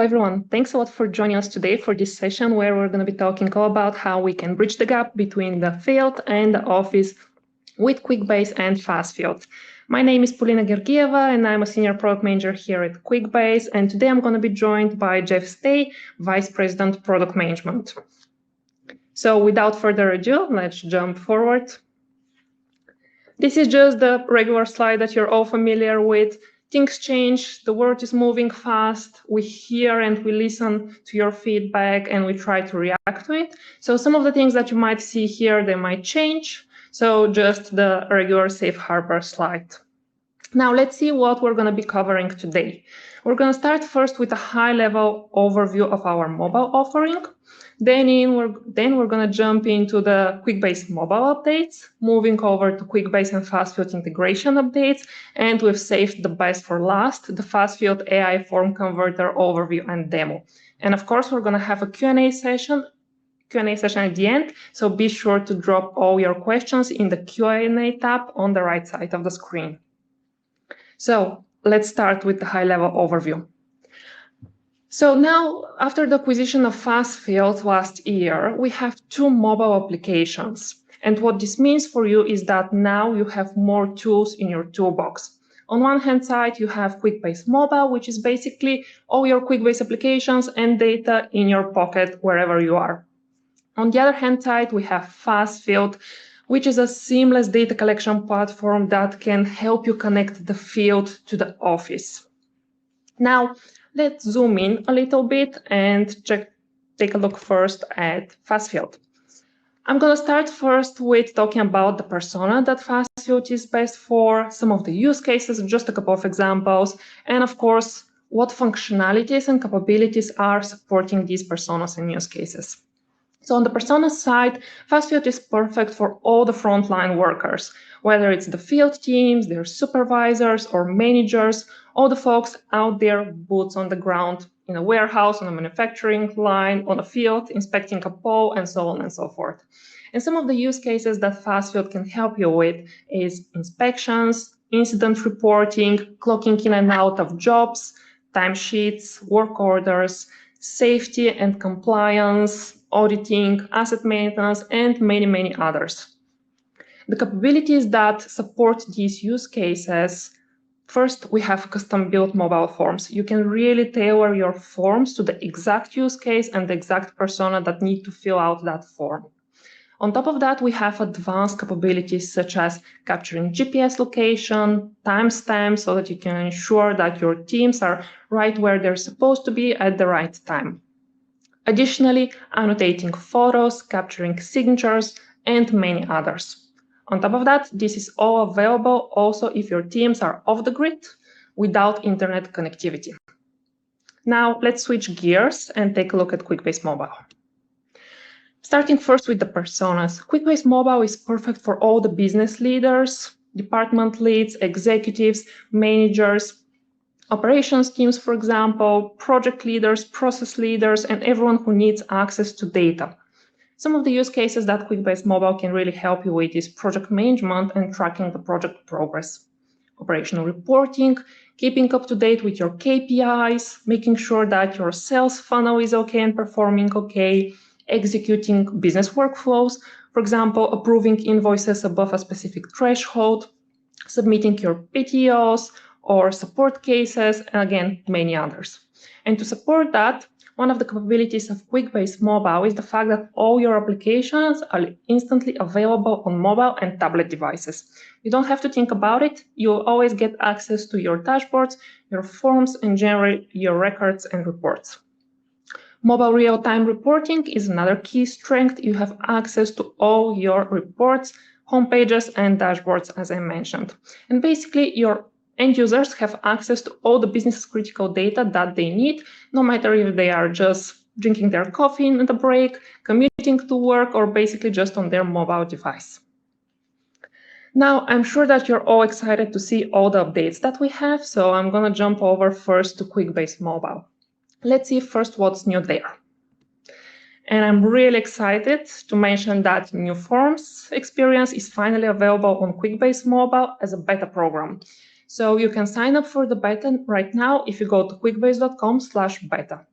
everyone. Thanks a lot for joining us today for this session where we're going to be talking all about how we can bridge the gap between the field and the office with Quickbase and FastField. My name is Polina Georgieva and I'm a senior product manager here at Quickbase. And today I'm going to be joined by Jeff Stay, Vice President Product Management. So without further ado, let's jump forward. This is just the regular slide that you're all familiar with. Things change, the world is moving fast, we hear and we listen to your feedback and we try to react to it. So some of the things that you might see here, they might change. So just the regular safe harbor slide. Now let's see what we're going to be covering today. We're going to start first with a high-level overview of our mobile offering. Then we're going to jump into the Quickbase mobile updates, moving over to Quickbase and FastField integration updates, and we've saved the best for last, the FastField AI form converter overview and demo. And of course, we're going to have a Q&A session at the end, so be sure to drop all your questions in the Q&A tab on the right side of the screen. So let's start with the high-level overview. So now, after the acquisition of FastField last year, we have two mobile applications. And what this means for you is that now you have more tools in your toolbox. On one hand side, you have Quickbase Mobile, which is basically all your Quickbase applications and data in your pocket wherever you are. On the other hand side, we have FastField, which is a seamless data collection platform that can help you connect the field to the office. Now, let's zoom in a little bit and take a look first at FastField. I'm going to start first with talking about the persona that FastField is best for, some of the use cases, just a couple of examples, and of course, what functionalities and capabilities are supporting these personas and use cases. So on the persona side, FastField is perfect for all the frontline workers, whether it's the field teams, their supervisors or managers, all the folks out there, boots on the ground, in a warehouse, on a manufacturing line, on a field, inspecting a pole, and so on and so forth. And some of the use cases that FastField can help you with is inspections, incident reporting, clocking in and out of jobs, timesheets, work orders, safety and compliance, auditing, asset maintenance, and many, many others. The capabilities that support these use cases, first, we have custom-built mobile forms. You can really tailor your forms to the exact use case and the exact persona that need to fill out that form. On top of that, we have advanced capabilities such as capturing GPS location, timestamps, so that you can ensure that your teams are right where they're supposed to be at the right time. Additionally, annotating photos, capturing signatures, and many others. On top of that, this is all available also if your teams are off the grid without internet connectivity. Now, let's switch gears and take a look at Quickbase Mobile. Starting first with the personas, Quickbase Mobile is perfect for all the business leaders, department leads, executives, managers, operations teams, for example, project leaders, process leaders, and everyone who needs access to data. Some of the use cases that Quickbase Mobile can really help you with is project management and tracking the project progress, operational reporting, keeping up to date with your KPIs, making sure that your sales funnel is okay and performing okay, executing business workflows, for example, approving invoices above a specific threshold, submitting your PTOs, or support cases, and again, many others. And to support that, one of the capabilities of Quickbase Mobile is the fact that all your applications are instantly available on mobile and tablet devices. You don't have to think about it. You'll always get access to your dashboards, your forms, and generate your records and reports. Mobile real-time reporting is another key strength. You have access to all your reports, homepages, and dashboards, as I mentioned. And basically, your end users have access to all the business critical data that they need, no matter if they are just drinking their coffee in the break, commuting to work, or basically just on their mobile device. Now, I'm sure that you're all excited to see all the updates that we have, so I'm going to jump over first to Quickbase Mobile. Let's see first what's new there. And I'm really excited to mention that new forms experience is finally available on Quickbase Mobile as a beta program. So you can sign up for the beta right now if you go to quickbase.com/beta.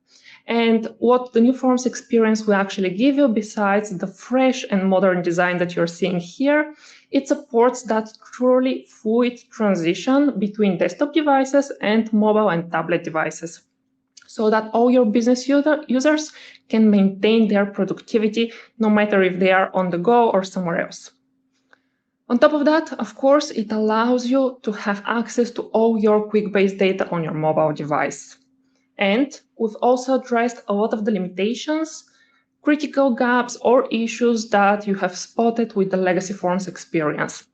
And what the new forms experience will actually give you, besides the fresh and modern design that you're seeing here, it supports that truly fluid transition between desktop devices and mobile and tablet devices, so that all your business users can maintain their productivity no matter if they are on the go or somewhere else. On top of that, of course, it allows you to have access to all your Quickbase data on your mobile device. And we've also addressed a lot of the limitations, critical gaps, or issues that you have spotted with the legacy forms experience.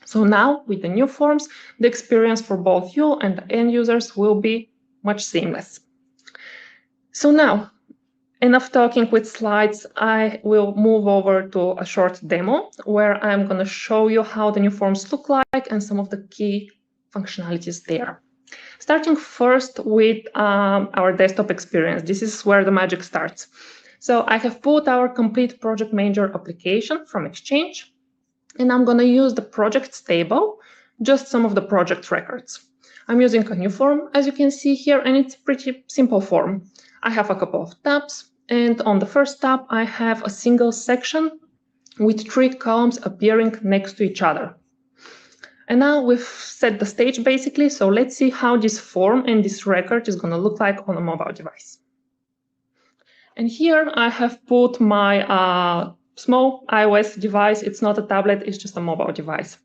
So now, with the new forms, the experience for both you and the end users will be much seamless. So now, enough talking with slides, I will move over to a short demo where I'm going to show you how the new forms look like and some of the key functionalities there. Starting first with our desktop experience. This is where the magic starts. So I have put our complete project manager application from Exchange, and I'm going to use the projects table, just some of the project records. I'm using a new form, as you can see here, and it's a pretty simple form. I have a couple of tabs, and on the first tab, I have a single section with 3 columns appearing next to each other. And now we've set the stage basically, so let's see how this form and this record is going to look like on a mobile device. And here I have put my small iOS device. It's not a tablet, it's just a mobile device.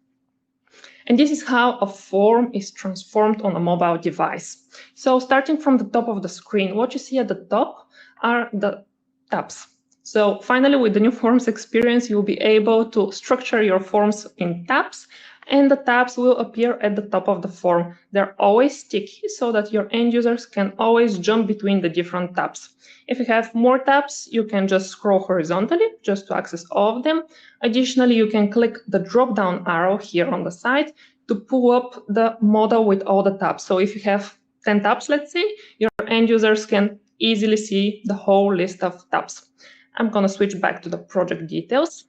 And this is how a form is transformed on a mobile device. So starting from the top of the screen, what you see at the top are the tabs. So finally, with the new forms experience, you'll be able to structure your forms in tabs, and the tabs will appear at the top of the form. They're always sticky so that your end users can always jump between the different tabs. If you have more tabs, you can just scroll horizontally just to access all of them. Additionally, you can click the drop-down arrow here on the side to pull up the model with all the tabs. So if you have 10 tabs, let's say, your end users can easily see the whole list of tabs. I'm going to switch back to the project details.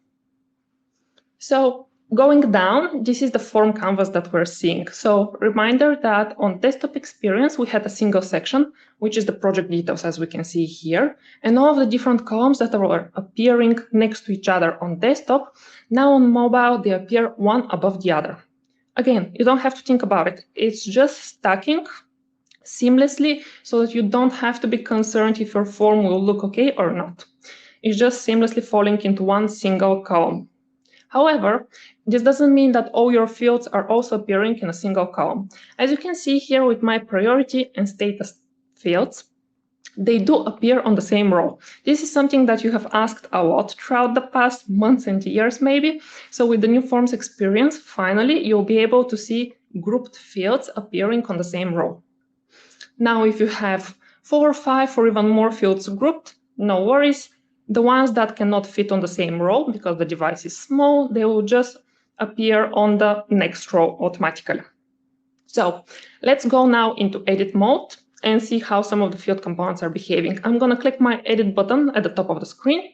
So going down, this is the form canvas that we're seeing. So reminder that on desktop experience, we had a single section, which is the project details, as we can see here, and all of the different columns that are appearing next to each other on desktop. Now on mobile, they appear one above the other. Again, you don't have to think about it. It's just stacking seamlessly so that you don't have to be concerned if your form will look okay or not. It's just seamlessly falling into one single column. However, this doesn't mean that all your fields are also appearing in a single column. As you can see here with my priority and status fields, they do appear on the same row. This is something that you have asked a lot throughout the past months and years maybe. So with the new forms experience, finally, you'll be able to see grouped fields appearing on the same row. Now, if you have 4 or 5 or even more fields grouped, no worries. The ones that cannot fit on the same row because the device is small, they will just appear on the next row automatically. So let's go now into edit mode and see how some of the field components are behaving. I'm going to click my edit button at the top of the screen.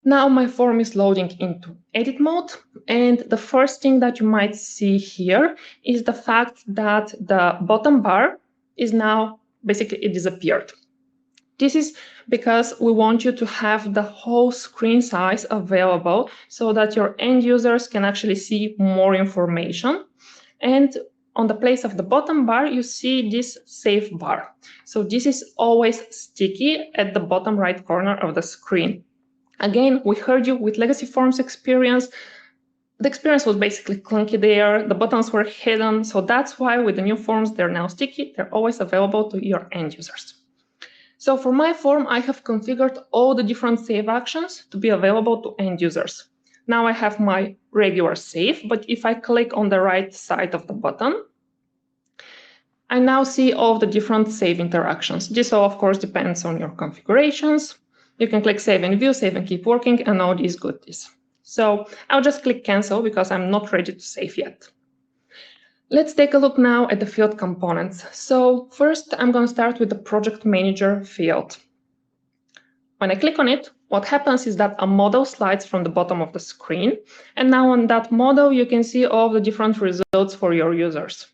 Now my form is loading into edit mode, and the first thing that you might see here is the fact that the bottom bar is now basically it disappeared. This is because we want you to have the whole screen size available so that your end users can actually see more information. And on the place of the bottom bar, you see this save bar. So this is always sticky at the bottom right corner of the screen. Again, we heard you with legacy forms experience. The experience was basically clunky there. The buttons were hidden. So that's why with the new forms, they're now sticky. They're always available to your end users. So for my form, I have configured all the different save actions to be available to end users. Now I have my regular save, but if I click on the right side of the button, I now see all the different save interactions. This all, of course, depends on your configurations. You can click save and view, save and keep working, and all these goodies. So I'll just click cancel because I'm not ready to save yet. Let's take a look now at the field components. So first, I'm going to start with the project manager field. When I click on it, what happens is that a model slides from the bottom of the screen. And now on that model, you can see all the different results for your users.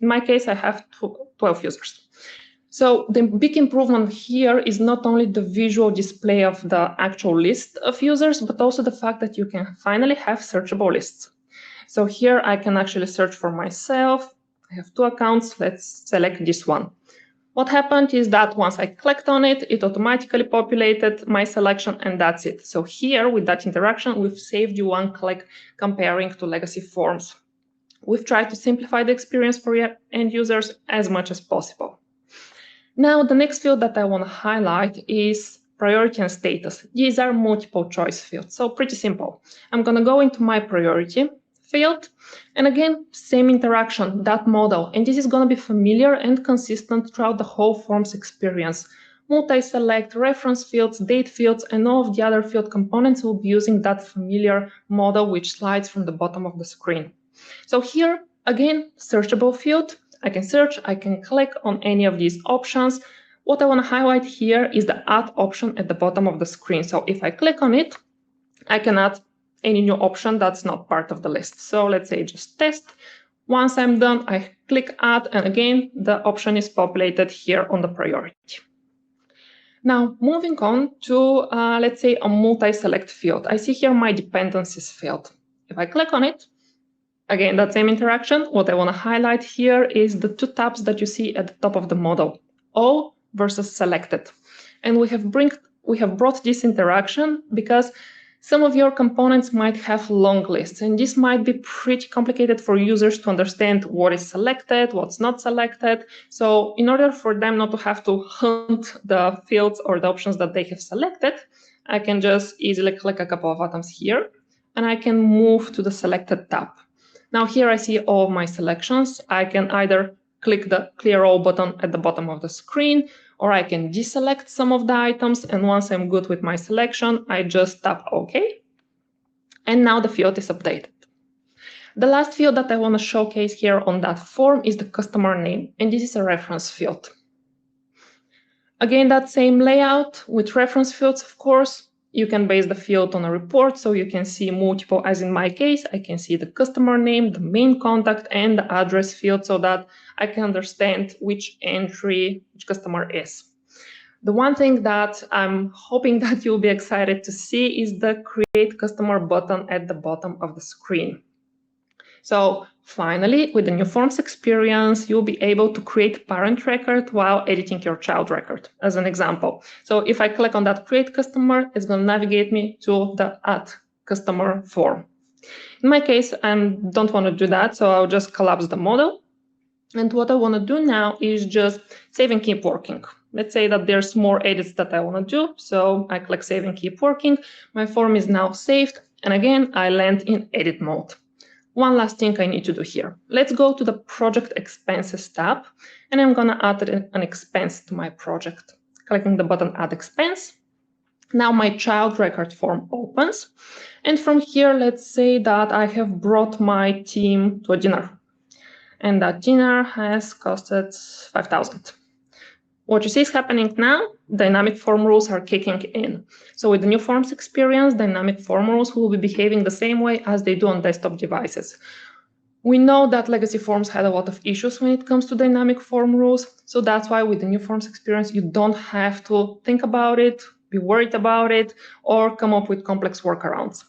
In my case, I have 12 users. So the big improvement here is not only the visual display of the actual list of users, but also the fact that you can finally have searchable lists. So here I can actually search for myself. I have 2 accounts. Let's select this one. What happened is that once I clicked on it, it automatically populated my selection, and that's it. So here with that interaction, we've saved you one click comparing to legacy forms. We've tried to simplify the experience for your end users as much as possible. Now, the next field that I want to highlight is priority and status. These are multiple choice fields, so pretty simple. I'm going to go into my priority field, and again, same interaction, that model, and this is going to be familiar and consistent throughout the whole forms experience. Multi-select, reference fields, date fields, and all of the other field components will be using that familiar model which slides from the bottom of the screen. So here, again, searchable field. I can search, I can click on any of these options. What I want to highlight here is the add option at the bottom of the screen. So if I click on it, I can add any new option that's not part of the list. So let's say just test. Once I'm done, I click add, and again, the option is populated here on the priority. Now, moving on to, let's say, a multi-select field. I see here my dependencies field. If I click on it, again, that same interaction. What I want to highlight here is the 2 tabs that you see at the top of the model, all versus selected. And we have brought this interaction because some of your components might have long lists, and this might be pretty complicated for users to understand what is selected, what's not selected. So in order for them not to have to hunt the fields or the options that they have selected, I can just easily click a couple of items here, and I can move to the selected tab. Now here I see all my selections. I can either click the clear all button at the bottom of the screen, or I can deselect some of the items, and once I'm good with my selection, I just tap OK. And now the field is updated. The last field that I want to showcase here on that form is the customer name, and this is a reference field. Again, that same layout with reference fields, of course. You can base the field on a report, so you can see multiple, as in my case, I can see the customer name, the main contact, and the address field so that I can understand which entry each customer is. The one thing that I'm hoping that you'll be excited to see is the Create Customer button at the bottom of the screen. So finally, with the new forms experience, you'll be able to create parent record while editing your child record, as an example. So if I click on that Create Customer, it's going to navigate me to the Add Customer form. In my case, I don't want to do that, so I'll just collapse the model. And what I want to do now is just save and keep working. Let's say that there's more edits that I want to do, so I click Save and Keep Working. My form is now saved, and again, I land in Edit mode. One last thing I need to do here. Let's go to the Project Expenses tab, and I'm going to add an expense to my project. Clicking the button Add Expense. Now my child record form opens, and from here, let's say that I have brought my team to a dinner, and that dinner has costed 5,000. What you see is happening now, dynamic form rules are kicking in. So with the new forms experience, dynamic form rules will be behaving the same way as they do on desktop devices. We know that legacy forms had a lot of issues when it comes to dynamic form rules. So that's why with the new forms experience, you don't have to think about it, be worried about it, or come up with complex workarounds.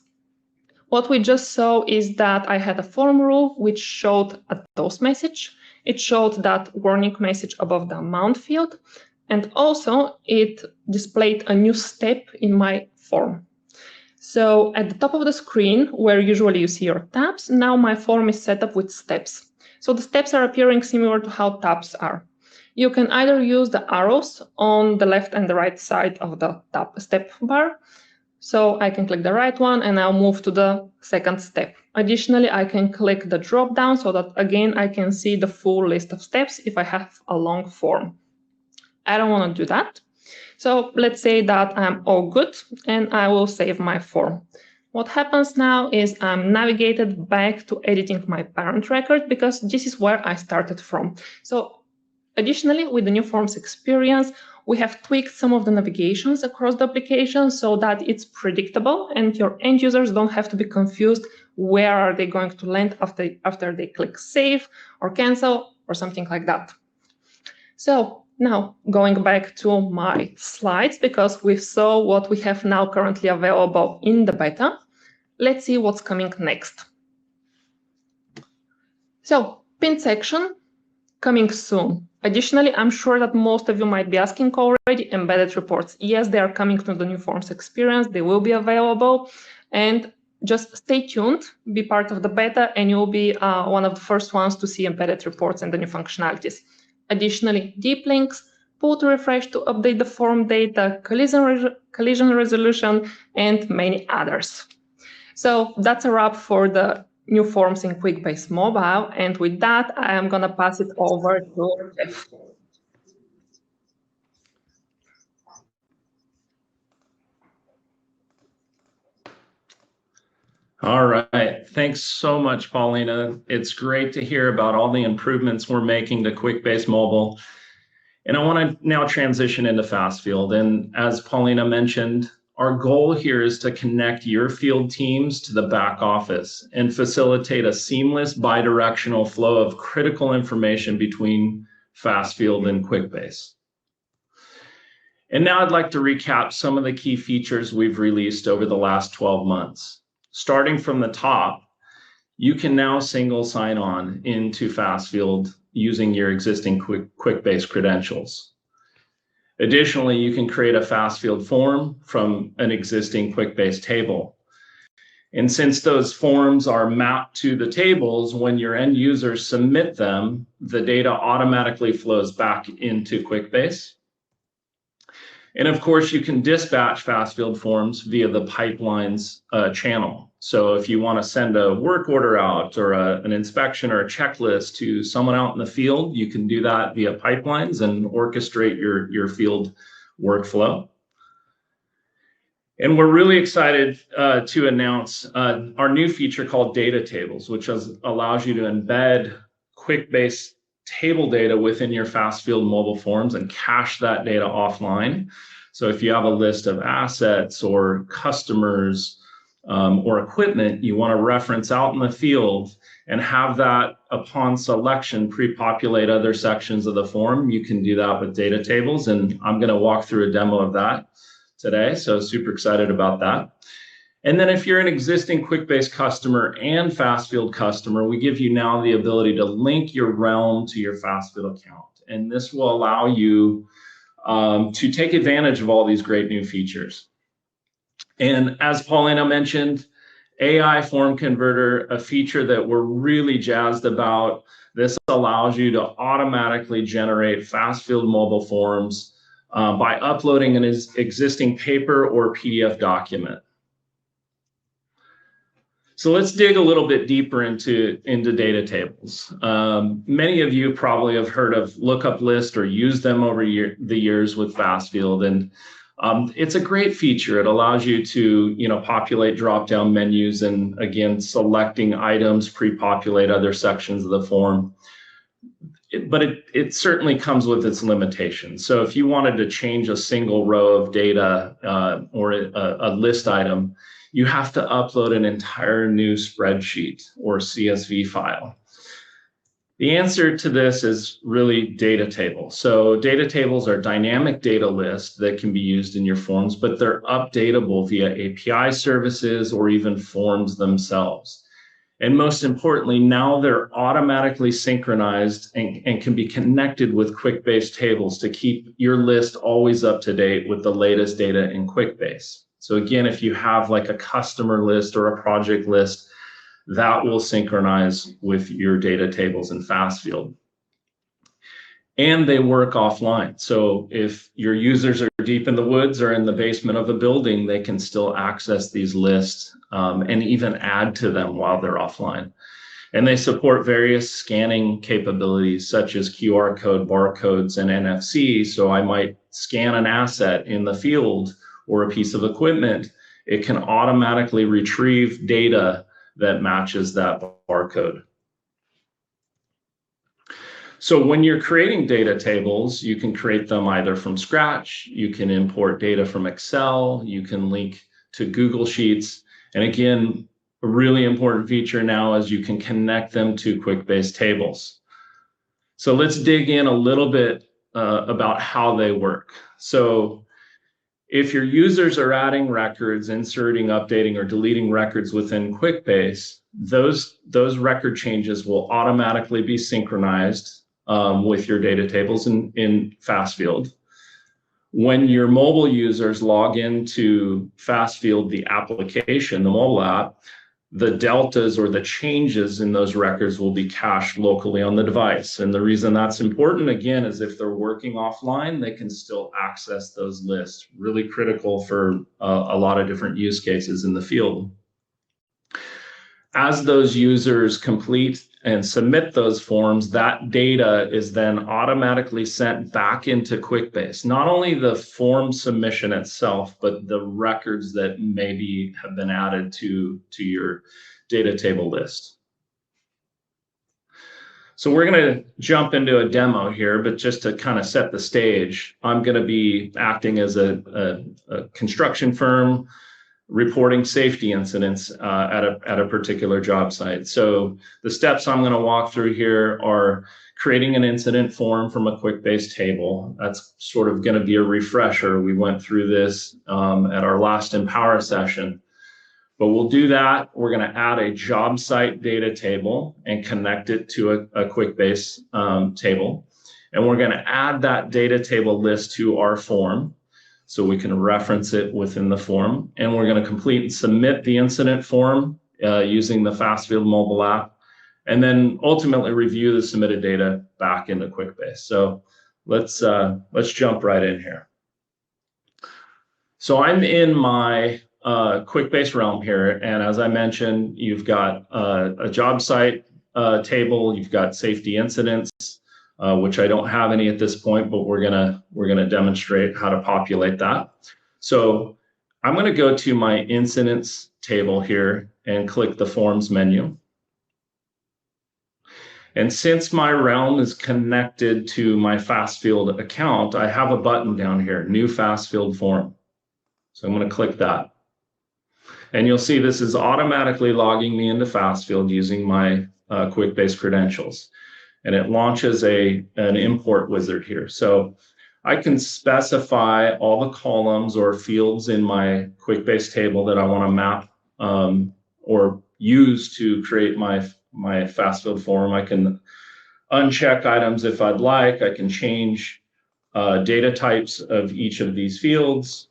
What we just saw is that I had a form rule which showed a toast message. It showed that warning message above the amount field, and also it displayed a new step in my form. So at the top of the screen, where usually you see your tabs, now my form is set up with steps. So the steps are appearing similar to how tabs are. You can either use the arrows on the left and the right side of the tab step bar. So I can click the right one and I'll move to the second step. Additionally, I can click the drop down so that again, I can see the full list of steps if I have a long form. I don't want to do that. So let's say that I'm all good and I will save my form. What happens now is I'm navigated back to editing my parent record because this is where I started from. So additionally, with the new forms experience, we have tweaked some of the navigations across the application so that it's predictable and your end users don't have to be confused where are they going to land after they click save or cancel. or something like that. So now going back to my slides, because we saw what we have now currently available in the beta, let's see what's coming next. So pin section coming soon. Additionally, I'm sure that most of you might be asking already, embedded reports. Yes, they are coming to the new forms experience. They will be available. And just stay tuned, be part of the beta, and you'll be one of the first ones to see embedded reports and the new functionalities. Additionally, deep links, pull to refresh to update the form data, collision resolution, and many others. So that's a wrap for the new forms in Quickbase Mobile. And with that, I am going to pass it over to Jeff. All right. Thanks so much, Paulina. It's great to hear about all the improvements we're making to Quickbase Mobile. And I want to now transition into FastField. And as Paulina mentioned, our goal here is to connect your field teams to the back office and facilitate a seamless bidirectional flow of critical information between FastField and Quickbase. And now I'd like to recap some of the key features we've released over the last 12 months. Starting from the top, you can now single sign on into FastField using your existing Quickbase credentials. Additionally, you can create a FastField form from an existing Quickbase table. And since those forms are mapped to the tables, when your end users submit them, the data automatically flows back into Quickbase. And of course, you can dispatch FastField forms via the pipelines channel. So if you want to send a work order out or an inspection or a checklist to someone out in the field, you can do that via pipelines and orchestrate your field workflow. And we're really excited to announce our new feature called Data Tables, which allows you to embed Quickbase table data within your FastField mobile forms and cache that data offline. So if you have a list of assets or customers or equipment you want to reference out in the field and have that upon selection pre-populate other sections of the form, you can do that with data tables. And I'm going to walk through a demo of that today. So super excited about that. And then if you're an existing Quickbase customer and FastField customer, we give you now the ability to link your realm to your FastField account. And this will allow you to take advantage of all these great new features. And as Paulina mentioned, AI Form Converter, a feature that we're really jazzed about. This allows you to automatically generate FastField mobile forms by uploading an existing paper or PDF document. So let's dig a little bit deeper into data tables. Many of you probably have heard of lookup list or used them over the years with FastField, and it's a great feature. It allows you to populate drop-down menus and again selecting items, pre-populate other sections of the form. But it certainly comes with its limitations. So if you wanted to change a single row of data or a list item, you have to upload an entire new spreadsheet or CSV file. The answer to this is really data tables. So data tables are dynamic data lists that can be used in your forms, but they're updatable via API services or even forms themselves. And most importantly, now they're automatically synchronized and can be connected with Quickbase tables to keep your list always up to date with the latest data in Quickbase. So again, if you have like a customer list or a project list, that will synchronize with your data tables in FastField. And they work offline. So if your users are deep in the woods or in the basement of a building, they can still access these lists and even add to them while they're offline. And they support various scanning capabilities such as QR code, barcodes, and NFC. So I might scan an asset in the field or a piece of equipment. It can automatically retrieve data that matches that barcode. So when you're creating data tables, you can create them either from scratch, you can import data from Excel, you can link to Google Sheets. And again, a really important feature now is you can connect them to Quickbase tables. So let's dig in a little bit about how they work. So if your users are adding records, inserting, updating, or deleting records within Quickbase, those record changes will automatically be synchronized with your data tables in FastField. When your mobile users log into FastField, the application, the mobile app, the deltas or the changes in those records will be cached locally on the device. And the reason that's important, again, is if they're working offline, they can still access those lists. Really critical for a lot of different use cases in the field. As those users complete and submit those forms, that data is then automatically sent back into Quickbase. Not only the form submission itself, but the records that maybe have been added to your data table list. So we're going to jump into a demo here, but just to kind of set the stage, I'm going to be acting as a construction firm, reporting safety incidents at a particular job site. So the steps I'm going to walk through here are creating an incident form from a Quickbase table. That's sort of going to be a refresher. We went through this at our last Empower session, but we'll do that. We're going to add a job site data table and connect it to a Quickbase table. And we're going to add that data table list to our form, so we can reference it within the form. And we're going to complete and submit the incident form using the FastField mobile app, and then ultimately review the submitted data back into Quickbase. So let's jump right in here. So I'm in my Quickbase realm here, and as I mentioned, you've got a job site table, you've got safety incidents, which I don't have any at this point, but we're gonna demonstrate how to populate that. So I'm gonna go to my incidents table here and click the forms menu. And since my realm is connected to my FastField account, I have a button down here, New FastField Form. So I'm gonna click that. And you'll see this is automatically logging me into FastField using my Quickbase credentials. And it launches an import wizard here. So I can specify all the columns or fields in my Quickbase table that I want to map or use to create my FastField form. I can uncheck items if I'd like. I can change data types of each of these fields.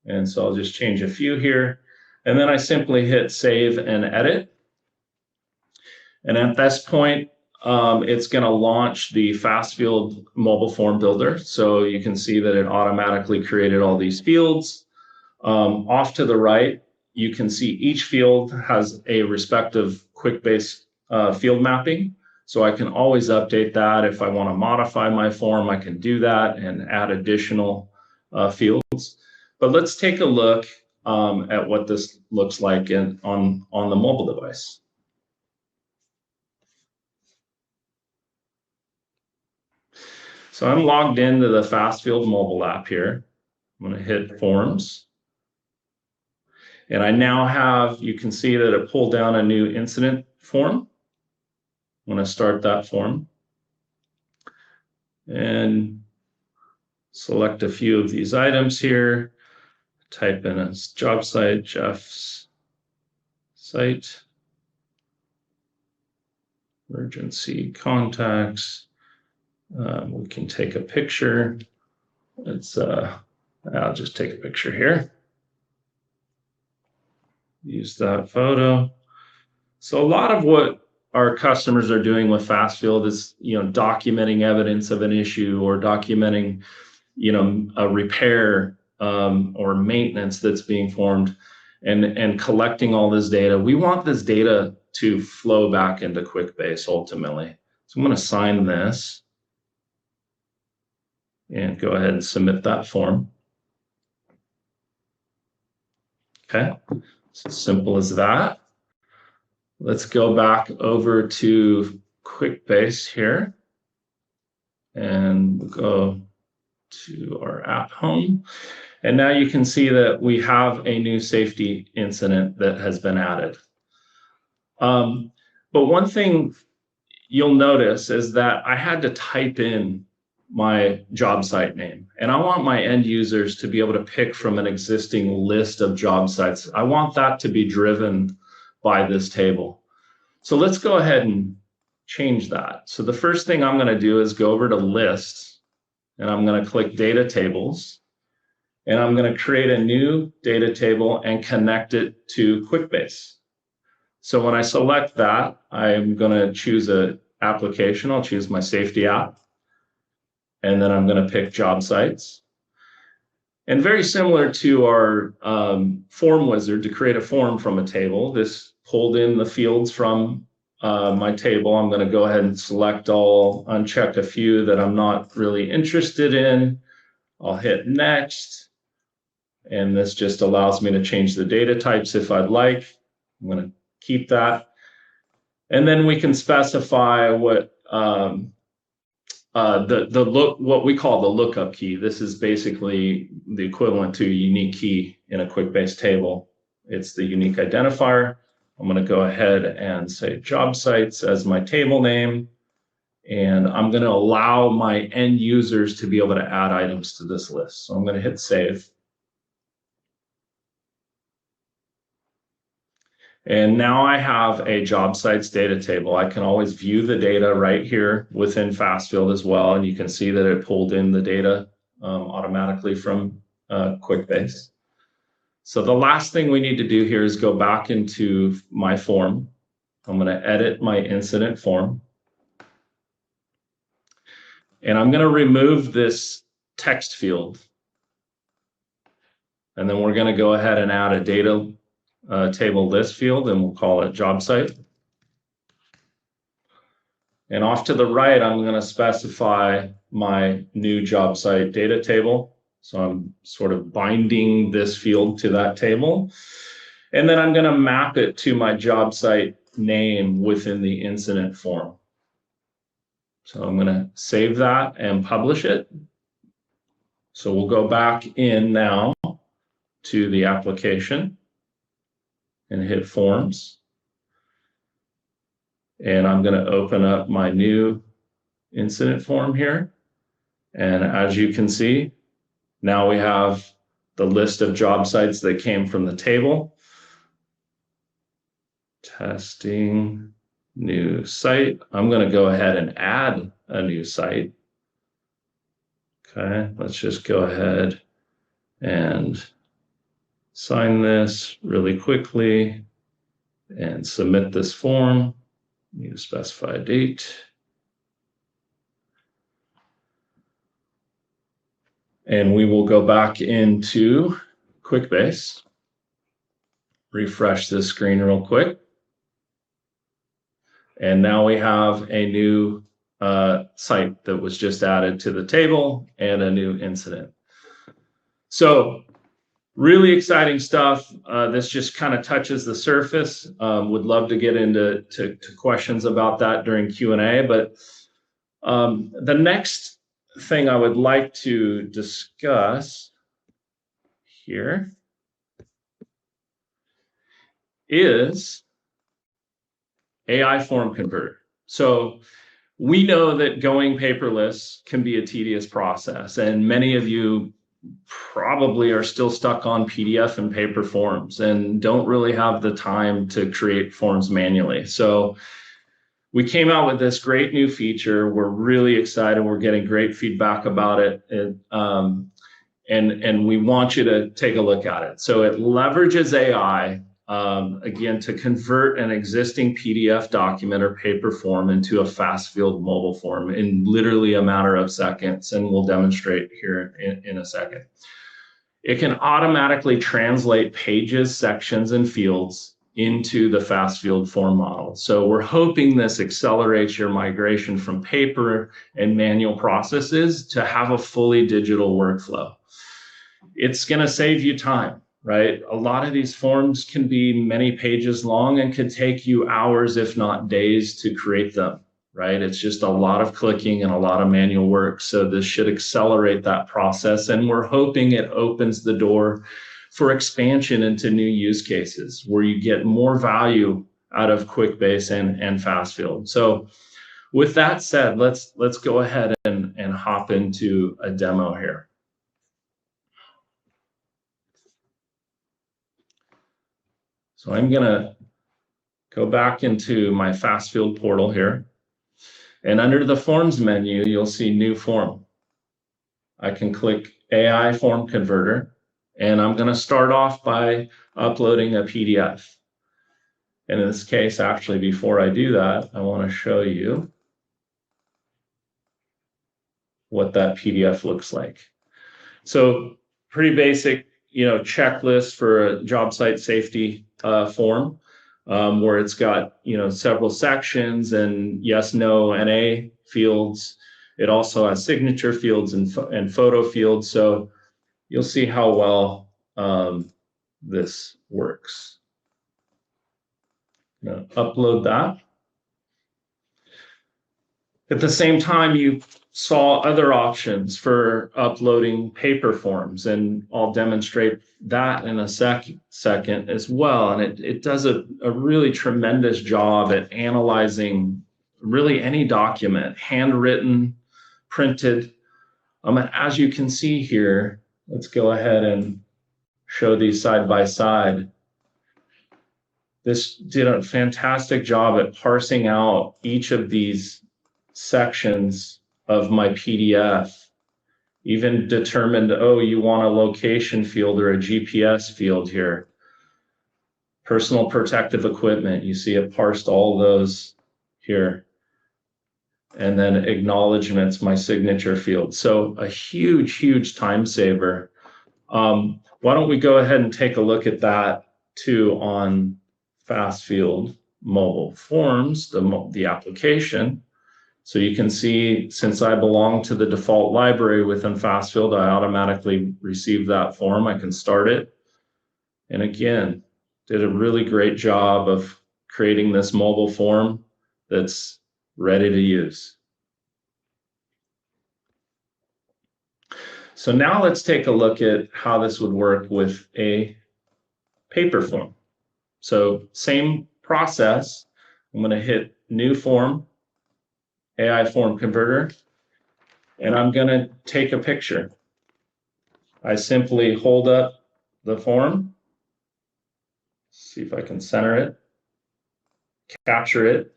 And so I'll just change a few here. And then I simply hit save and edit. And at this point, it's going to launch the FastField mobile form builder. So you can see that it automatically created all these fields. Off to the right, you can see each field has a respective Quickbase field mapping. So I can always update that. If I want to modify my form, I can do that and add additional fields. But let's take a look at what this looks like on the mobile device. So I'm logged into the FastField mobile app here. I'm going to hit Forms. And I now have, you can see that it pulled down a new incident form. I'm going to start that form. And select a few of these items here. Type in a job site, Jeff's site, emergency contacts. We can take a picture. I'll just take a picture here. Use that photo. So a lot of what our customers are doing with FastField is, documenting evidence of an issue or documenting, a repair or maintenance that's being formed and collecting all this data. We want this data to flow back into Quickbase ultimately. So I'm going to sign this and go ahead and submit that form. Okay, it's as simple as that. Let's go back over to Quickbase here and we'll go to our app home. And now you can see that we have a new safety incident that has been added. But one thing, you'll notice is that I had to type in my job site name, and I want my end users to be able to pick from an existing list of job sites. I want that to be driven by this table. So let's go ahead and change that. So the first thing I'm going to do is go over to lists, and I'm going to click data tables, and I'm going to create a new data table and connect it to Quickbase. So when I select that, I'm going to choose an application. I'll choose my safety app. And then I'm going to pick job sites. And very similar to our form wizard, to create a form from a table, this pulled in the fields from my table. I'm going to go ahead and select all, uncheck a few that I'm not really interested in. I'll hit next. And this just allows me to change the data types if I'd like. I'm going to keep that. And then we can specify what what we call the lookup key. This is basically the equivalent to a unique key in a Quickbase table. It's the unique identifier. I'm going to go ahead and say job sites as my table name, and I'm going to allow my end users to be able to add items to this list. So I'm going to hit save. And now I have a job sites data table. I can always view the data right here within FastField as well. And you can see that it pulled in the data automatically from Quickbase. So the last thing we need to do here is go back into my form. I'm going to edit my incident form. And I'm going to remove this text field. And then we're going to go ahead and add a data table list field, and we'll call it job site. And off to the right, I'm going to specify my new job site data table. So I'm sort of binding this field to that table. And then I'm going to map it to my job site name within the incident form. So I'm going to save that and publish it. So we'll go back in now to the application and hit forms. And I'm going to open up my new incident form here. And as you can see, now we have the list of job sites that came from the table. Testing new site. I'm going to go ahead and add a new site. Okay, let's just go ahead and sign this really quickly and submit this form. Need to specify a date. And we will go back into Quickbase, refresh this screen real quick. And now we have a new site that was just added to the table and a new incident. So really exciting stuff. This just kind of touches the surface. Would love to get into questions about that during Q&A. But the next thing I would like to discuss here is AI form converter. So we know that going paperless can be a tedious process, and many of you probably are still stuck on PDF and paper forms and don't really have the time to create forms manually. So we came out with this great new feature. We're really excited. We're getting great feedback about it. And we want you to take a look at it. So it leverages AI, again, to convert an existing PDF document or paper form into a FastField mobile form in literally a matter of seconds. And we'll demonstrate here in a second. It can automatically translate pages, sections, and fields into the FastField form model. So we're hoping this accelerates your migration from paper and manual processes to have a fully digital workflow. It's going to save you time, right? A lot of these forms can be many pages long and can take you hours, if not days, to create them, right? It's just a lot of clicking and a lot of manual work. So this should accelerate that process. And we're hoping it opens the door for expansion into new use cases where you get more value out of Quickbase and FastField. So With that said, let's go ahead and hop into a demo here. So I'm going to go back into my FastField portal here. And under the Forms menu, you'll see New Form. I can click AI Form Converter, and I'm going to start off by uploading a PDF. And in this case, actually, before I do that, I want to show you what that PDF looks like. So pretty basic, checklist for a job site safety form, where it's got, several sections and yes, no, NA fields. It also has signature fields and photo fields. So you'll see how well this works. I'm going to upload that. At the same time, you saw other options for uploading paper forms, and I'll demonstrate that in a second as well. And it does a really tremendous job at analyzing really any document, handwritten, printed. As you can see here, let's go ahead and show these side by side. This did a fantastic job at parsing out each of these sections of my PDF, even determined, oh, you want a location field or a GPS field here. Personal protective equipment, you see it parsed all those here. And then acknowledgements, my signature field. So a huge, huge time saver. Why don't we go ahead and take a look at that too on FastField Mobile Forms, the application. So you can see, since I belong to the default library within FastField, I automatically receive that form. I can start it. And again, did a really great job of creating this mobile form that's ready to use. So now let's take a look at how this would work with a paper form. So same process. I'm going to hit New Form, AI Form Converter, and I'm going to take a picture. I simply hold up the form, see if I can center it, capture it.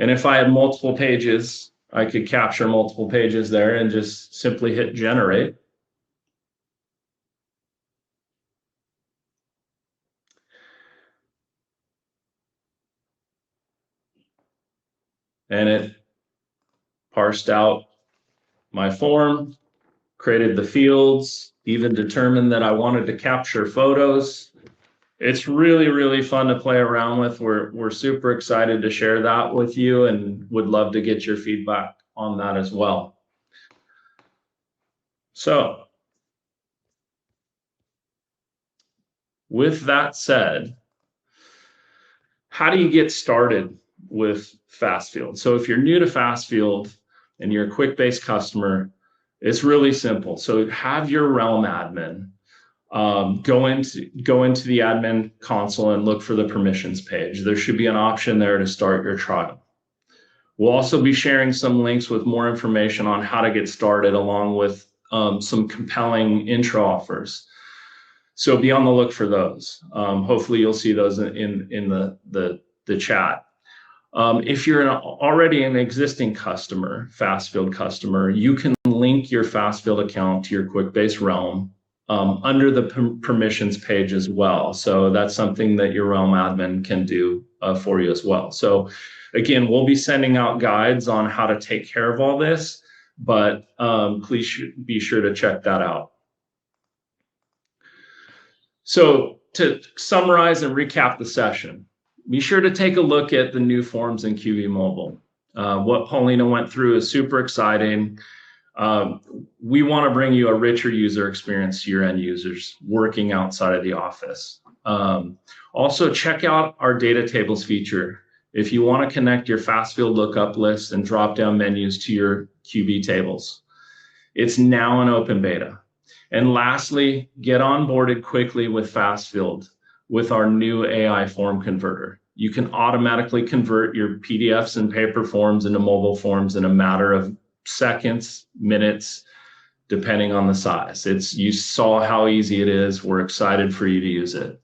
And if I had multiple pages, I could capture multiple pages there and just simply hit generate. And it parsed out my form, created the fields, even determined that I wanted to capture photos. It's really, really fun to play around with. We're super excited to share that with you and would love to get your feedback on that as well. So with that said, how do you get started with FastField? So if you're new to FastField and you're a Quickbase customer, it's really simple. So have your Realm admin go into the admin console and look for the permissions page. There should be an option there to start your trial. We'll also be sharing some links with more information on how to get started, along with some compelling intro offers. So be on the look for those. Hopefully you'll see those in the chat. If you're already an existing customer, FastField customer, you can link your FastField account to your Quickbase Realm under the permissions page as well. So that's something that your Realm admin can do for you as well. So again, we'll be sending out guides on how to take care of all this, but please be sure to check that out. So to summarize and recap the session, be sure to take a look at the new forms in QB Mobile. What Paulina went through is super exciting. We want to bring you a richer user experience to your end users working outside of the office. Also, check out our data tables feature. If you want to connect your FastField lookup list and drop-down menus to your QB tables, it's now in open beta. And lastly, get onboarded quickly with FastField with our new AI form converter. you can automatically convert your PDFs and paper forms into mobile forms in a matter of seconds, minutes, depending on the size. You saw how easy it is. We're excited for you to use it.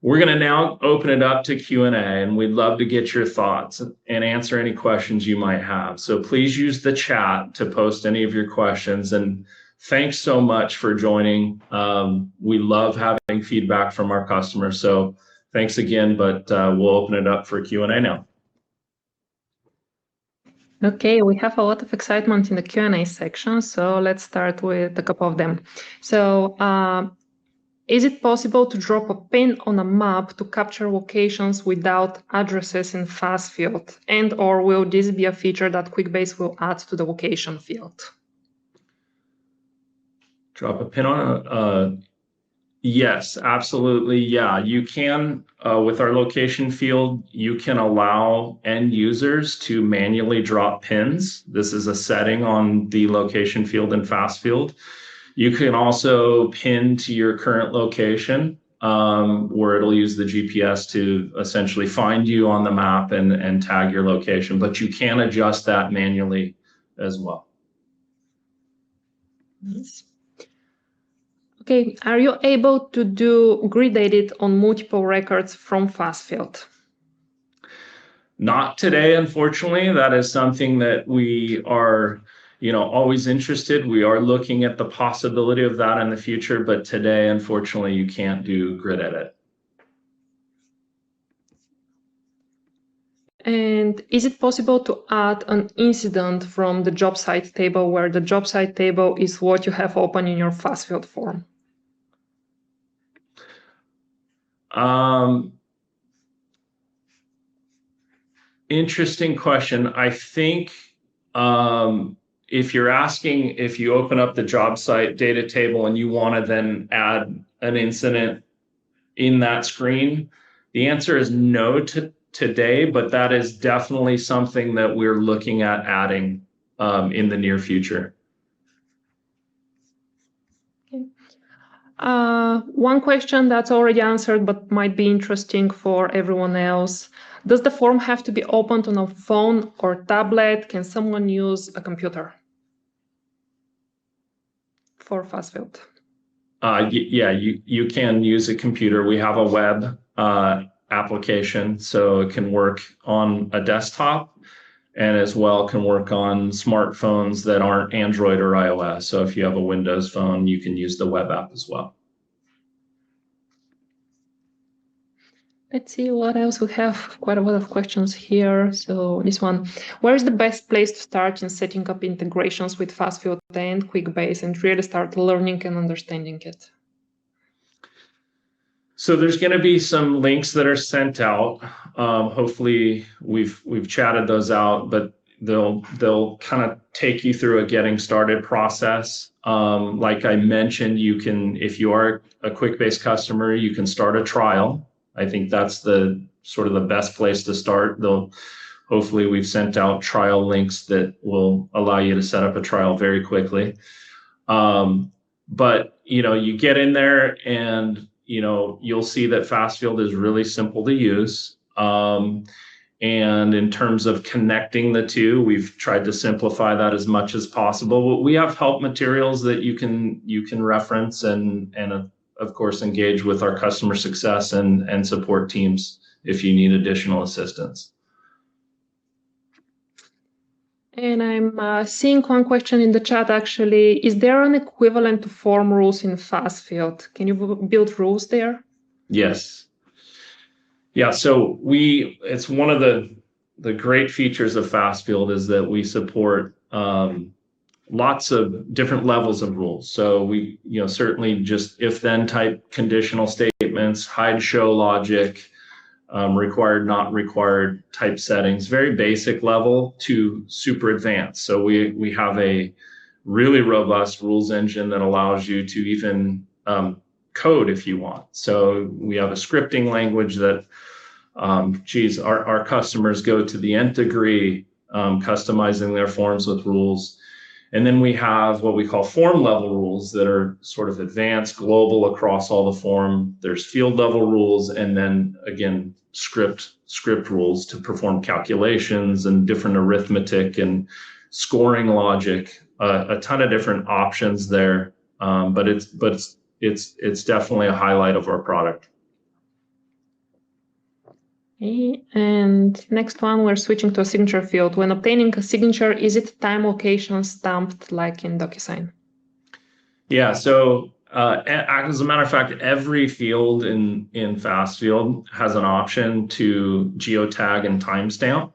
We're going to now open it up to Q&A, and we'd love to get your thoughts and answer any questions you might have. So please use the chat to post any of your questions. And thanks so much for joining. We love having feedback from our customers. So thanks again, but we'll open it up for Q&A now. Okay, we have a lot of excitement in the Q&A section, so let's start with a couple of them. So is it possible to drop a pin on a map to capture locations without addresses in FastField? And or will this be a feature that Quickbase will add to the location field? Drop a pin on yes, absolutely. Yeah, you can, with our location field, you can allow end users to manually drop pins. This is a setting on the location field in FastField. You can also pin to your current location, where it'll use the GPS to essentially find you on the map and tag your location, but you can adjust that manually as well. Nice. Okay, are you able to do grid edit on multiple records from FastField? Not today, unfortunately. That is something that we are always interested. We are looking at the possibility of that in the future, but today, unfortunately, you can't do grid edit. And is it possible to add an incident from the job site table where the job site table is what you have open in your FastField form? Interesting question. I think if you're asking if you open up the job site data table and you want to then add an incident in that screen, the answer is no today, but that is definitely something that we're looking at adding in the near future. Okay. One question that's already answered but might be interesting for everyone else. Does the form have to be opened on a phone or tablet? Can someone use a computer for FastField? Yeah, you can use a computer. We have a web application, so it can work on a desktop and as well can work on smartphones that aren't Android or iOS. So if you have a Windows phone, you can use the web app as well. Let's see what else. We have quite a lot of questions here. So this one, where is the best place to start in setting up integrations with FastField and Quickbase and really start learning and understanding it? So there's going to be some links that are sent out. Hopefully we've chatted those out, but they'll kind of take you through a getting started process. Like I mentioned, you can, if you are a Quickbase customer, you can start a trial. I think that's the sort of the best place to start. Hopefully we've sent out trial links that will allow you to set up a trial very quickly. But you get in there and you'll see that FastField is really simple to use. And in terms of connecting the two, we've tried to simplify that as much as possible. But we have help materials that you can reference and of course engage with our customer success and support teams if you need additional assistance. And I'm seeing one question in the chat actually. Is there an equivalent to form rules in FastField? Can you build rules there? Yes. Yeah, so it's one of the great features of FastField is that we support lots of different levels of rules. So we certainly just if-then type conditional statements, hide show logic, required, not required type settings, very basic level to super advanced. So we have a really robust rules engine that allows you to even code if you want. So we have a scripting language that, our customers go to the nth degree, customizing their forms with rules. And then we have what we call form level rules that are sort of advanced, global across all the form. There's field level rules, and then again, script rules to perform calculations and different arithmetic and scoring logic. A ton of different options there, but it's definitely a highlight of our product. Okay, and next one, we're switching to a signature field. When obtaining a signature, is it time location stamped like in DocuSign? Yeah, so as a matter of fact, every field in FastField has an option to geotag and timestamp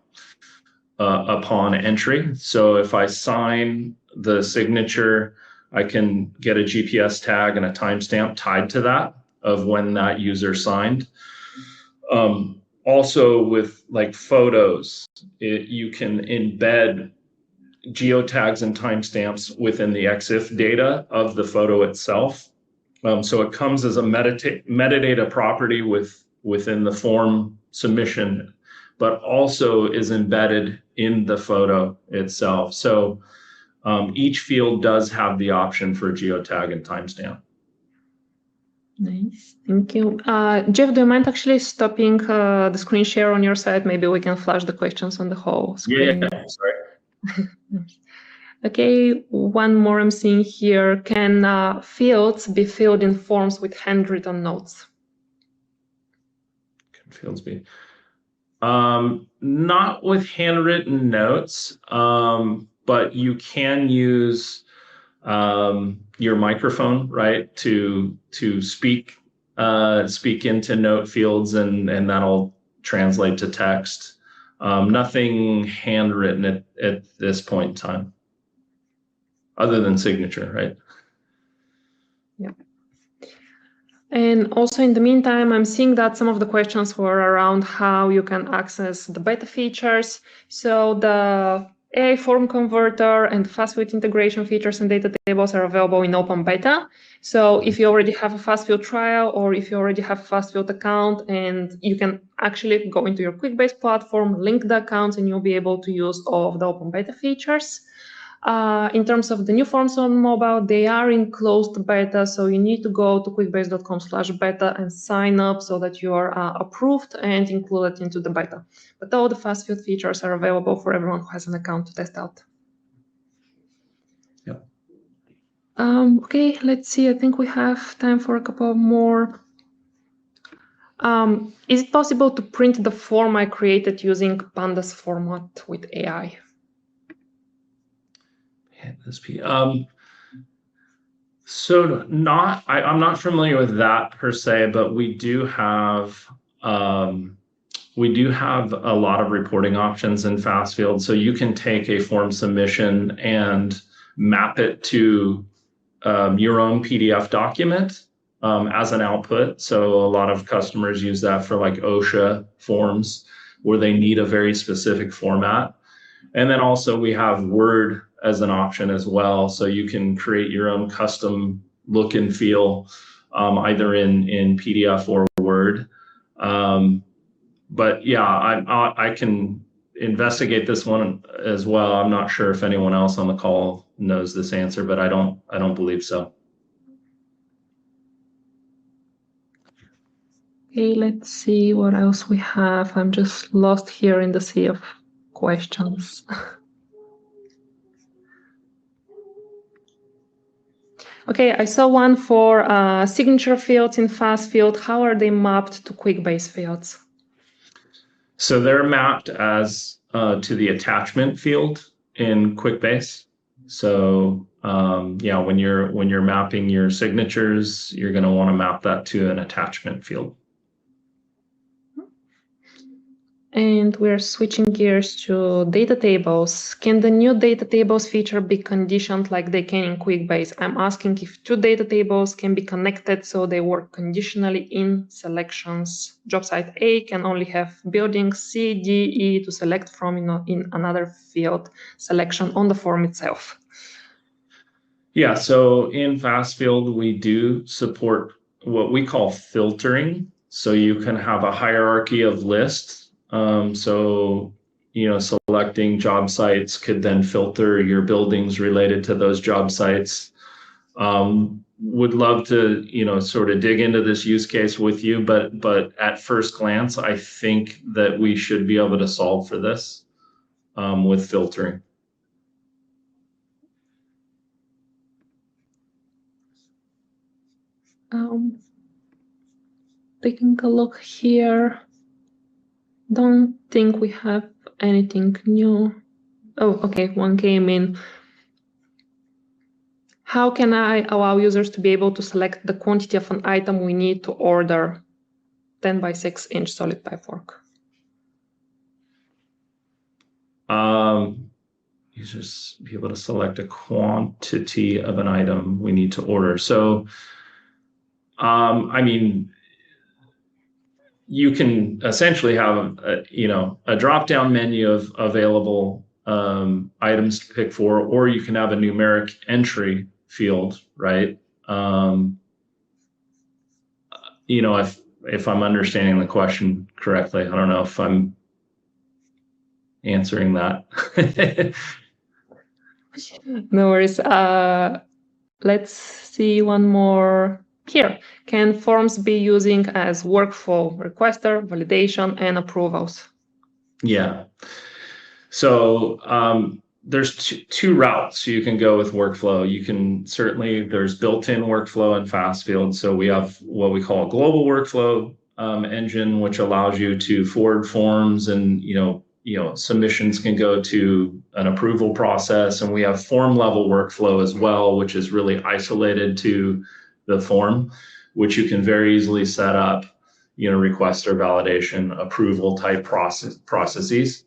upon entry. So if I sign the signature, I can get a GPS tag and a timestamp tied to that of when that user signed. Also with like photos, you can embed geotags and timestamps within the EXIF data of the photo itself. So it comes as a metadata property within the form submission, but also is embedded in the photo itself. So each field does have the option for geotag and timestamp. Nice, thank you. Jeff, do you mind actually stopping the screen share on your side? Maybe we can flash the questions on the whole screen. Yeah, sorry. Okay, one more I'm seeing here. Can fields be filled in forms with handwritten notes? Can fields be? Not with handwritten notes, but you can use your microphone, right, to speak into note fields, and that'll translate to text. Nothing handwritten at this point in time, other than signature, right? Yeah. And also in the meantime, I'm seeing that some of the questions were around how you can access the beta features. So the AI form converter and FastField integration features and data tables are available in open beta. So if you already have a FastField trial, or if you already have a FastField account, and you can actually go into your Quickbase platform, link the accounts, and you'll be able to use all of the open beta features. In terms of the new forms on mobile, they are in closed beta, so you need to go to quickbase.com/beta and sign up so that you are approved and included into the beta. But all the FastField features are available for everyone who has an account to test out. Yep. Okay, let's see. I think we have time for a couple more. Is it possible to print the form I created using Pandas format with AI? So I'm not familiar with that per se, but we do have a lot of reporting options in FastField. So you can take a form submission and map it to your own PDF document as an output. So a lot of customers use that for like OSHA forms where they need a very specific format. And then also we have Word as an option as well. So you can create your own custom look and feel either in PDF or Word. But yeah, I can investigate this one as well. I'm not sure if anyone else on the call knows this answer, but I don't believe so. Okay, let's see what else we have. I'm just lost here in the sea of questions. Okay, I saw one for signature fields in FastField. How are they mapped to Quickbase fields? So they're mapped as to the attachment field in Quickbase. So yeah, when you're mapping your signatures, you're going to want to map that to an attachment field. And we're switching gears to data tables. Can the new data tables feature be conditioned like they can in Quickbase? I'm asking if two data tables can be connected so they work conditionally in selections. Job site A can only have buildings C, D, E to select from in another field selection on the form itself. Yeah, so in FastField, we do support what we call filtering. So you can have a hierarchy of lists. So selecting job sites could then filter your buildings related to those job sites. Would love to, sort of dig into this use case with you, but at first glance, I think that we should be able to solve for this with filtering. Taking a look here. Don't think we have anything new. Oh, okay, one came in. How can I allow users to be able to select the quantity of an item we need to order? 10 by 6 inch solid pipework. Users be able to select a quantity of an item we need to order. So, I mean, you can essentially have a drop-down menu of available items to pick for, or you can have a numeric entry field, right? If I'm understanding the question correctly, I don't know if I'm answering that. No worries. Let's see one more here. Can forms be using as workflow requester, validation, and approvals? Yeah. So there's two routes you can go with workflow. You can there's built-in workflow in FastField. So we have what we call a global workflow engine, which allows you to forward forms, and submissions can go to an approval process. And we have form level workflow as well, which is really isolated to the form, which you can very easily set up, requester, validation, approval type processes.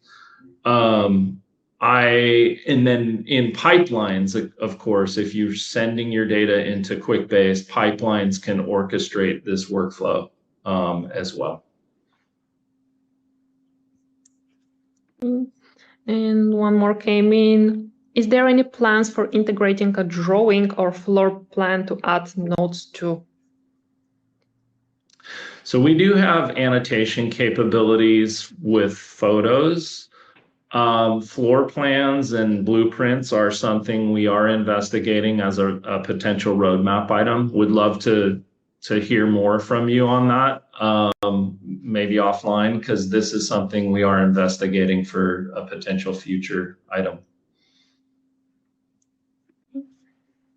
And then in pipelines, of course, if you're sending your data into Quickbase, pipelines can orchestrate this workflow as well. And one more came in. Is there any plans for integrating a drawing or floor plan to add notes to? So we do have annotation capabilities with photos. Floor plans and blueprints are something we are investigating as a potential roadmap item. Would love to hear more from you on that, maybe offline, because this is something we are investigating for a potential future item.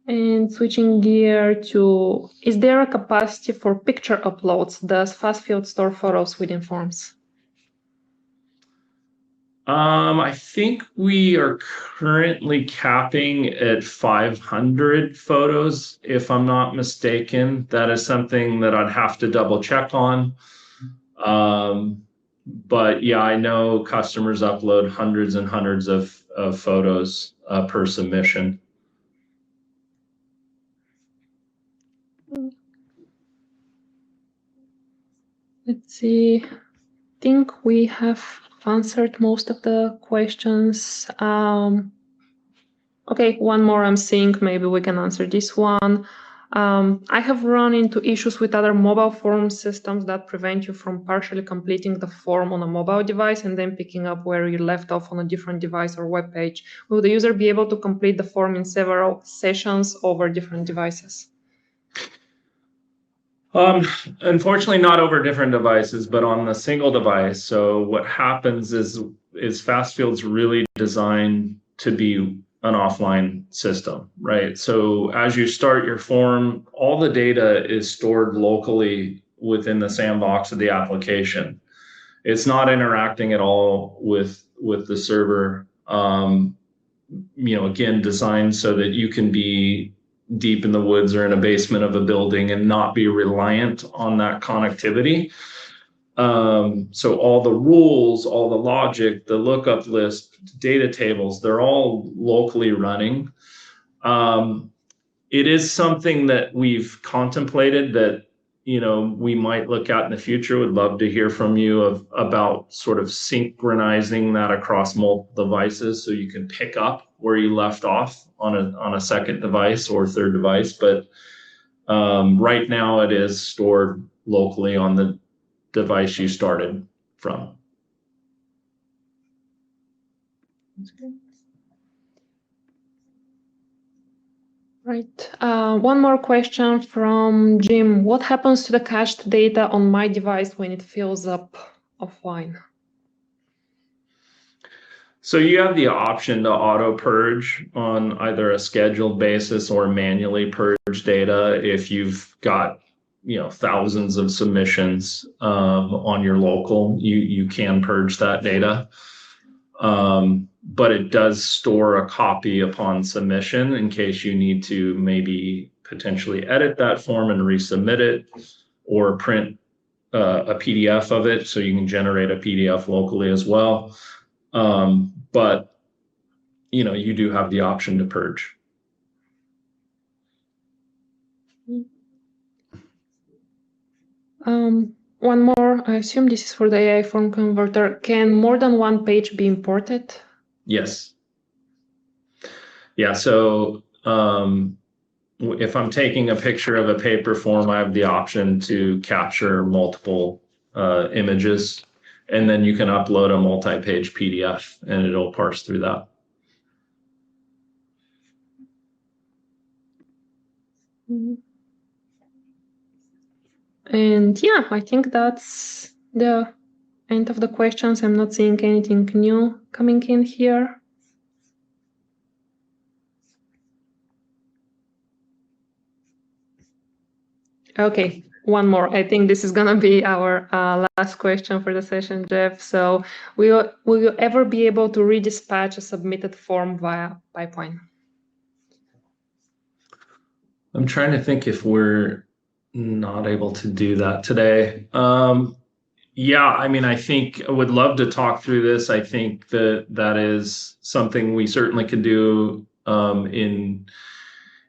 And switching gear to, is there a capacity for picture uploads? Does FastField store photos within forms? I think we are currently capping at 500 photos, if I'm not mistaken. That is something that I'd have to double check on. But yeah, I know customers upload hundreds and hundreds of photos per submission. Let's see. I think we have answered most of the questions. Okay, one more I'm seeing. Maybe we can answer this one. I have run into issues with other mobile form systems that prevent you from partially completing the form on a mobile device and then picking up where you left off on a different device or web page. Will the user be able to complete the form in several sessions over different devices? Unfortunately, not over different devices, but on a single device. So what happens is FastField's really designed to be an offline system, right? So as you start your form, all the data is stored locally within the sandbox of the application. It's not interacting at all with the server. Again, designed so that you can be deep in the woods or in a basement of a building and not be reliant on that connectivity. So all the rules, all the logic, the lookup list, data tables, they're all locally running. It is something that we've contemplated that, we might look at in the future. Would love to hear from you about sort of synchronizing that across multiple devices so you can pick up where you left off on a second device or third device. But right now it is stored locally on the device you started from. Right. One more question from Jim. What happens to the cached data on my device when it fills up offline? So you have the option to auto purge on either a scheduled basis or manually purge data if you've got thousands of submissions on your local. You can purge that data, but it does store a copy upon submission in case you need to maybe potentially edit that form and resubmit it, or print a PDF of it so you can generate a PDF locally as well. But you do have the option to purge. One more, I assume this is for the AI form converter. Can more than one page be imported? Yes. Yeah, so if I'm taking a picture of a paper form, I have the option to capture multiple images, and then you can upload a multi-page PDF and it'll parse through that. And yeah, I think that's the end of the questions. I'm not seeing anything new coming in here. Okay, one more. I think this is going to be our last question for the session, Jeff. So will you ever be able to redispatch a submitted form via pipeline? I'm trying to think if we're not able to do that today. Yeah, I mean, I think I would love to talk through this. I think that is something we certainly could do in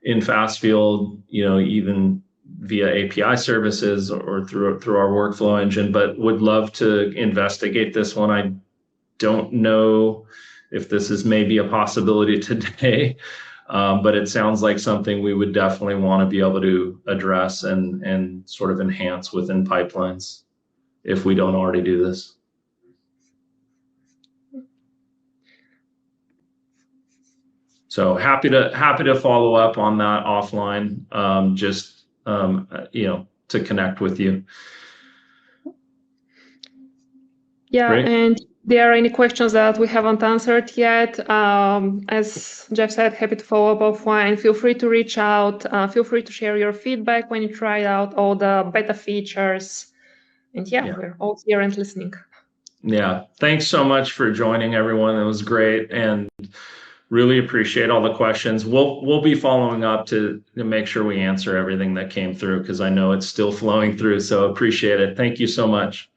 FastField, even via API services or through our workflow engine, but would love to investigate this one. I don't know if this is maybe a possibility today, but it sounds like something we would definitely want to be able to address and sort of enhance within pipelines if we don't already do this. So happy to follow up on that offline, to connect with you. Yeah, great. And if there are any questions that we haven't answered yet, as Jeff said, happy to follow up offline. Feel free to reach out. Feel free to share your feedback when you try out all the beta features. And yeah, we're all here and listening. Yeah, thanks so much for joining, everyone. It was great, and really appreciate all the questions. We'll be following up to make sure we answer everything that came through, because I know it's still flowing through. So appreciate it. Thank you so much.